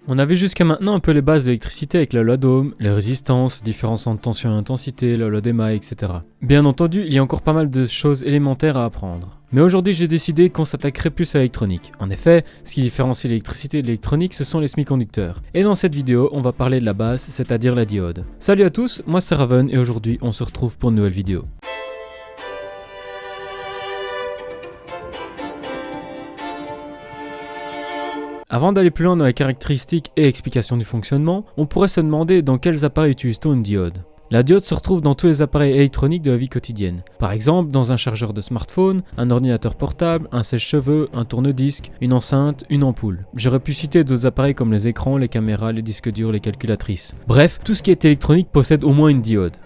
On a vu jusqu'à maintenant un peu les bases de l'électricité avec la loi d'Ohm, les résistances, les différences entre tension et intensité, la loi d'Ema, etc. Bien entendu, il y a encore pas mal de choses élémentaires à apprendre. Mais aujourd'hui, j'ai décidé qu'on s'attaquerait plus à l'électronique. En effet, ce qui différencie l'électricité de l'électronique, ce sont les semi-conducteurs. Et dans cette vidéo, on va parler de la base, c'est-à-dire la diode. Salut à tous, moi c'est Raven et aujourd'hui, on se retrouve pour une nouvelle vidéo. Avant d'aller plus loin dans les caractéristiques et explications du fonctionnement, on pourrait se demander dans quels appareils utilise-t-on une diode. La diode se retrouve dans tous les appareils électroniques de la vie quotidienne. Par exemple, dans un chargeur de smartphone, un ordinateur portable, un sèche-cheveux, un tourne-disque, une enceinte, une ampoule. J'aurais pu citer d'autres appareils comme les écrans, les caméras, les disques durs, les calculatrices. Bref, tout ce qui est électronique possède au moins une diode.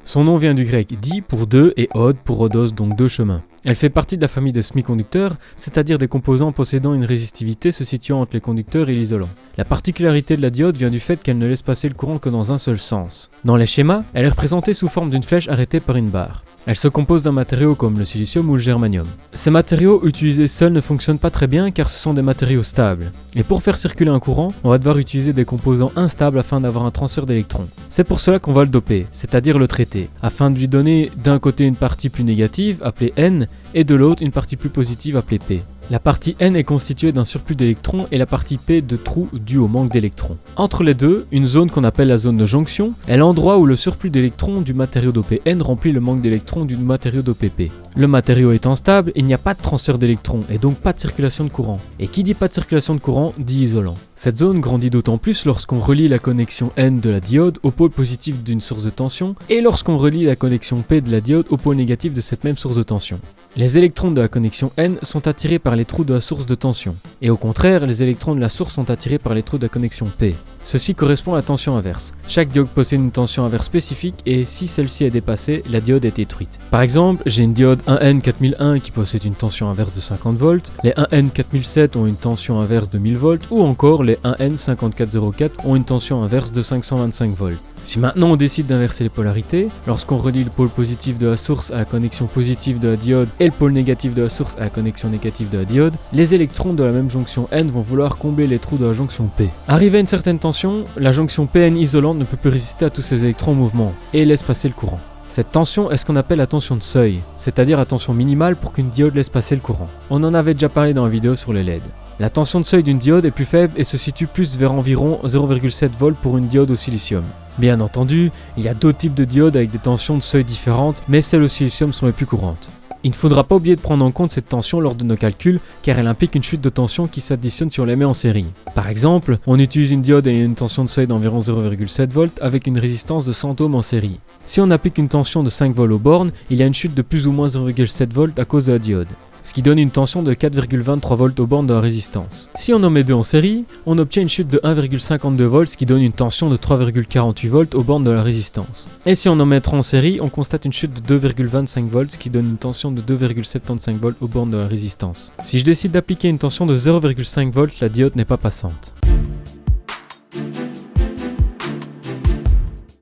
Son nom vient du grec di pour deux et ode pour odos, donc deux chemins. Elle fait partie de la famille des semi-conducteurs, c'est-à-dire des composants possédant une résistivité se situant entre les conducteurs et l'isolant. La particularité de la diode vient du fait qu'elle ne laisse passer le courant que dans un seul sens. Dans les schémas, elle est représentée sous forme d'une flèche arrêtée par une barre. Elle se compose d'un matériau comme le silicium ou le germanium. Ces matériaux utilisés seuls ne fonctionnent pas très bien car ce sont des matériaux stables. Et pour faire circuler un courant, on va devoir utiliser des composants instables afin d'avoir un transfert d'électrons. C'est pour cela qu'on va le doper, c'est-à-dire le traiter, afin de lui donner d'un côté une partie plus négative, appelée N, et de l'autre une partie plus positive, appelée P. La partie N est constituée d'un surplus d'électrons et la partie P de trous dû au manque d'électrons. Entre les deux, une zone qu'on appelle la zone de jonction est l'endroit où le surplus d'électrons du matériau dopé N remplit le manque d'électrons du matériau dopé P. Le matériau étant stable, il n'y a pas de transfert d'électrons et donc pas de circulation de courant. Et qui dit pas de circulation de courant, dit isolant. Cette zone grandit d'autant plus lorsqu'on relie la connexion N de la diode au pôle positif d'une source de tension et lorsqu'on relie la connexion P de la diode au pôle négatif de cette même source de tension. Les électrons de la connexion N sont attirés par les trous de la source de tension, et au contraire, les électrons de la source sont attirés par les trous de la connexion P. Ceci correspond à la tension inverse. Chaque diode possède une tension inverse spécifique et si celle-ci est dépassée, la diode est détruite. Par exemple, j'ai une diode 1N4001 qui possède une tension inverse de 50 volts, les 1N4007 ont une tension inverse de 1000 volts ou encore les 1N5404 ont une tension inverse de 525 volts. Si maintenant on décide d'inverser les polarités, lorsqu'on relie le pôle positif de la source à la connexion positive de la diode et le pôle négatif de la source à la connexion négative de la diode, les électrons de la même jonction N vont vouloir combler les trous de la jonction P. Arrivé à une certaine tension, la jonction PN isolante ne peut plus résister à tous ces électrons en mouvement et laisse passer le courant. Cette tension est ce qu'on appelle la tension de seuil, c'est-à-dire la tension minimale pour qu'une diode laisse passer le courant. On en avait déjà parlé dans la vidéo sur les LED. La tension de seuil d'une diode est plus faible et se situe plus vers environ 0,7 volts pour une diode au silicium. Bien entendu, il y a d'autres types de diodes avec des tensions de seuil différentes, mais celles au silicium sont les plus courantes. Il ne faudra pas oublier de prendre en compte cette tension lors de nos calculs car elle implique une chute de tension qui s'additionne si on les met en série. Par exemple, on utilise une diode et une tension de seuil d'environ 0,7 volts avec une résistance de 100 ohms en série. Si on applique une tension de 5 volts aux bornes, il y a une chute de plus ou moins 0,7 volts à cause de la diode, ce qui donne une tension de 4,23 volts aux bornes de la résistance. Si on en met deux en série, on obtient une chute de 1,52 volts, ce qui donne une tension de 3,48 volts aux bornes de la résistance. Et si on en met 3 en série, on constate une chute de 2,25 volts, ce qui donne une tension de 2,75 volts aux bornes de la résistance. Si je décide d'appliquer une tension de 0,5 volts, la diode n'est pas passante.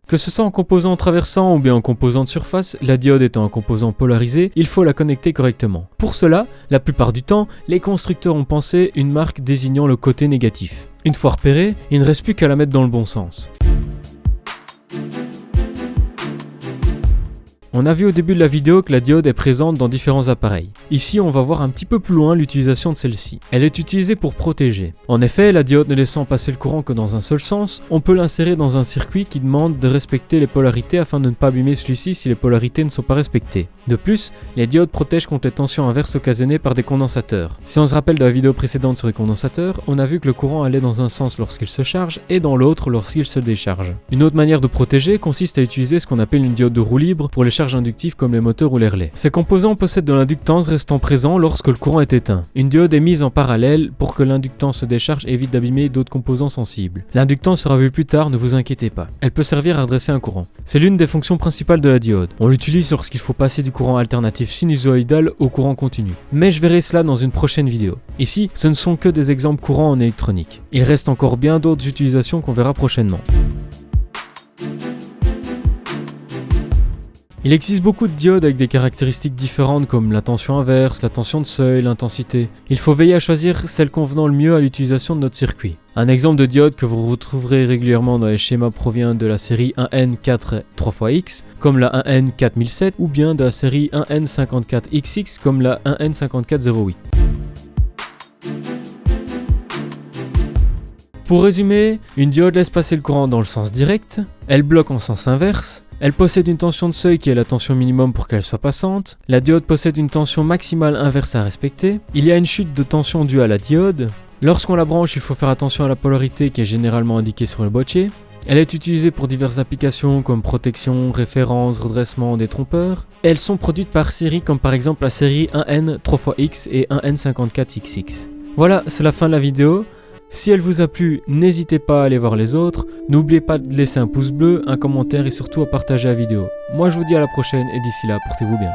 Que ce soit en composant traversant ou bien en composant de surface, la diode étant un composant polarisé, il faut la connecter correctement. Pour cela, la plupart du temps, les constructeurs ont pensé une marque désignant le côté négatif. Une fois repérée, il ne reste plus qu'à la mettre dans le bon sens. On a vu au début de la vidéo que la diode est présente dans différents appareils. Ici, on va voir un petit peu plus loin l'utilisation de celle-ci. Elle est utilisée pour protéger. En effet, la diode ne laissant passer le courant que dans un seul sens, on peut l'insérer dans un circuit qui demande de respecter les polarités afin de ne pas abîmer celui-ci si les polarités ne sont pas respectées. De plus, les diodes protègent contre les tensions inverses occasionnées par des condensateurs. Si on se rappelle de la vidéo précédente sur les condensateurs, on a vu que le courant allait dans un sens lorsqu'il se charge et dans l'autre lorsqu'il se décharge. Une autre manière de protéger consiste à utiliser ce qu'on appelle une diode de roue libre pour les charges inductives comme les moteurs ou les relais. Ces composants possèdent de l'inductance restant présent lorsque le courant est éteint. Une diode est mise en parallèle pour que l'inductance se décharge et évite d'abîmer d'autres composants sensibles. L'inductance sera vue plus tard, ne vous inquiétez pas. Elle peut servir à dresser un courant. C'est l'une des fonctions principales de la diode. On l'utilise lorsqu'il faut passer du courant alternatif sinusoïdal au courant continu. Mais je verrai cela dans une prochaine vidéo. Ici, ce ne sont que des exemples courants en électronique. Il reste encore bien d'autres utilisations qu'on verra prochainement. Il existe beaucoup de diodes avec des caractéristiques différentes comme la tension inverse, la tension de seuil, l'intensité. Il faut veiller à choisir celle convenant le mieux à l'utilisation de notre circuit. Un exemple de diode que vous retrouverez régulièrement dans les schémas provient de la série 1N4 3xX comme la 1N4007 ou bien de la série 1N54XX comme la 1N5408. Pour résumer, une diode laisse passer le courant dans le sens direct, elle bloque en sens inverse, elle possède une tension de seuil qui est la tension minimum pour qu'elle soit passante, la diode possède une tension maximale inverse à respecter, il y a une chute de tension due à la diode, lorsqu'on la branche il faut faire attention à la polarité qui est généralement indiquée sur le boîtier, elle est utilisée pour diverses applications comme protection, référence, redressement des trompeurs, et elles sont produites par série comme par exemple la série 1N 3xX et 1N54XX. Voilà, c'est la fin de la vidéo. Si elle vous a plu, n'hésitez pas à aller voir les autres, n'oubliez pas de laisser un pouce bleu, un commentaire et surtout à partager la vidéo. Moi je vous dis à la prochaine et d'ici là, portez-vous bien.